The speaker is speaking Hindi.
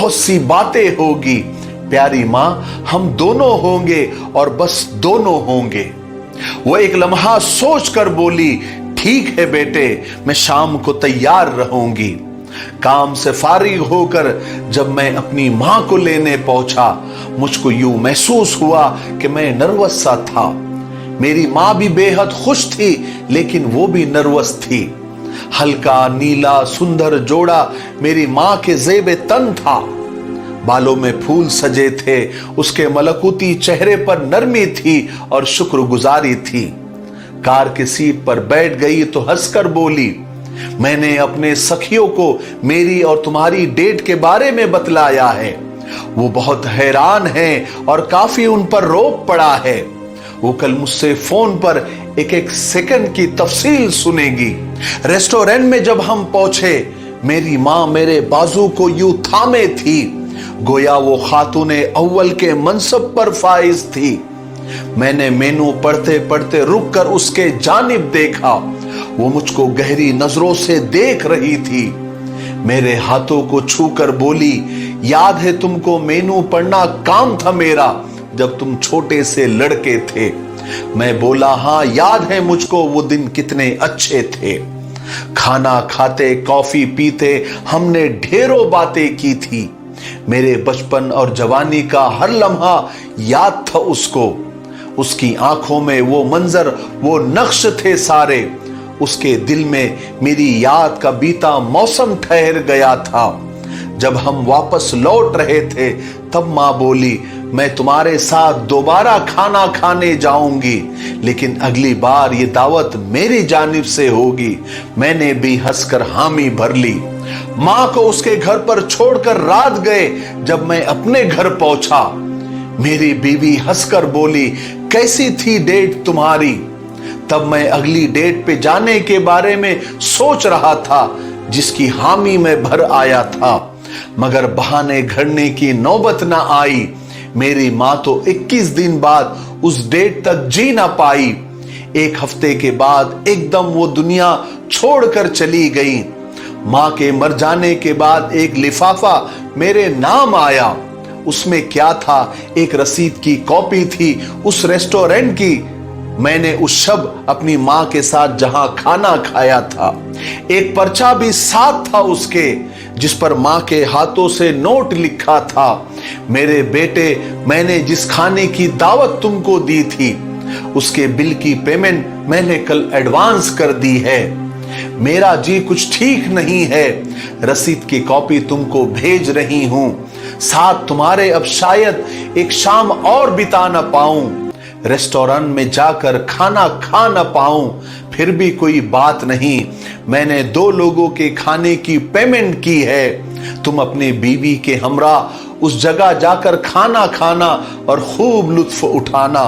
बहुत सी बातें होगी। प्यारी माँ, हम दोनों होंगे और बस दोनों होंगे। वो एक लम्हा सोच कर बोली, ठीक है बेटे, मैं शाम को तैयार रहूंगी। काम से फारिग होकर जब मैं अपनी मां को लेने पहुंचा, मुझको यूं महसूस हुआ कि मैं नर्वस सा था। मेरी मां भी बेहद खुश थी, लेकिन वो भी नर्वस थी। हल्का नीला सुंदर जोड़ा मेरी मां के ज़ेबे तन था। बालों में फूल सजे थे, उसके मलकुती चेहरे पर नरमी थी और शुक्रगुजारी थी। कार की सीट पर बैठ गई तो हंसकर बोली, मैंने अपने सखियों को मेरी और तुम्हारी डेट के बारे में बतलाया है। वो बहुत हैरान हैं और काफी उन पर रोब पड़ा है। वो कल मुझसे फोन पर एक एक सेकंड की तफसील सुनेगी। रेस्टोरेंट में जब हम पहुंचे, मेरी मां मेरे बाजू को यूं थामे थी, गोया वो खातूने अव्वल के मनसब पर फाइज थी। मैंने मेनू पढ़ते पढ़ते रुक कर उसके जानिब देखा। वो मुझको गहरी नजरों से देख रही थी। मेरे हाथों को छूकर बोली, याद है तुमको मेनू पढ़ना काम था मेरा जब तुम छोटे से लड़के थे। मैं बोला, हाँ याद है मुझको, वो दिन कितने अच्छे थे। खाना खाते कॉफी पीते हमने ढेरों बातें की थी। मेरे बचपन और जवानी का हर लम्हा याद था उसको। उसकी आंखों में वो मंजर, वो नक्श थे सारे। उसके दिल में मेरी याद का बीता मौसम ठहर गया था। जब हम वापस लौट रहे थे, तब मां बोली, मैं तुम्हारे साथ दोबारा खाना खाने जाऊंगी, लेकिन अगली बार ये दावत मेरी जानिब से होगी। मैंने भी हंसकर हामी भर ली। मां को उसके घर पर छोड़कर रात गए। जब मैं अपने घर पहुंचा, मेरी बीवी हंसकर बोली, कैसी थी डेट तुम्हारी? तब मैं अगली डेट पे जाने के बारे में सोच रहा था, जिसकी हामी में भर आया था, मगर बहाने घड़ने की नौबत ना आई। मेरी मां तो 21 दिन बाद उस डेट तक जी ना पाई। एक हफ्ते के बाद एकदम वो दुनिया छोड़कर चली गई। मां के मर जाने के बाद एक लिफाफा मेरे नाम आया। उसमें क्या था? एक रसीद की कॉपी थी उस रेस्टोरेंट की। मैंने उस शब अपनी मां के साथ जहां खाना खाया था। एक पर्चा भी साथ था उसके, जिस पर मां के हाथों से नोट लिखा था, मेरे बेटे, मैंने जिस खाने की दावत तुमको दी थी, उसके बिल की पेमेंट मैंने कल एडवांस कर दी है। मेरा जी कुछ ठीक नहीं है। रसीद की कॉपी तुमको भेज रही हूं। साथ तुम्हारे अब शायद एक शाम और बिता न पाऊं। रेस्टोरेंट में जाकर खाना खा न पाऊं। फिर भी कोई बात नहीं, मैंने 2 लोगों के खाने की पेमेंट की है। तुम अपने बीवी के हमरा उस जगह जाकर खाना खाना और खूब लुत्फ उठाना।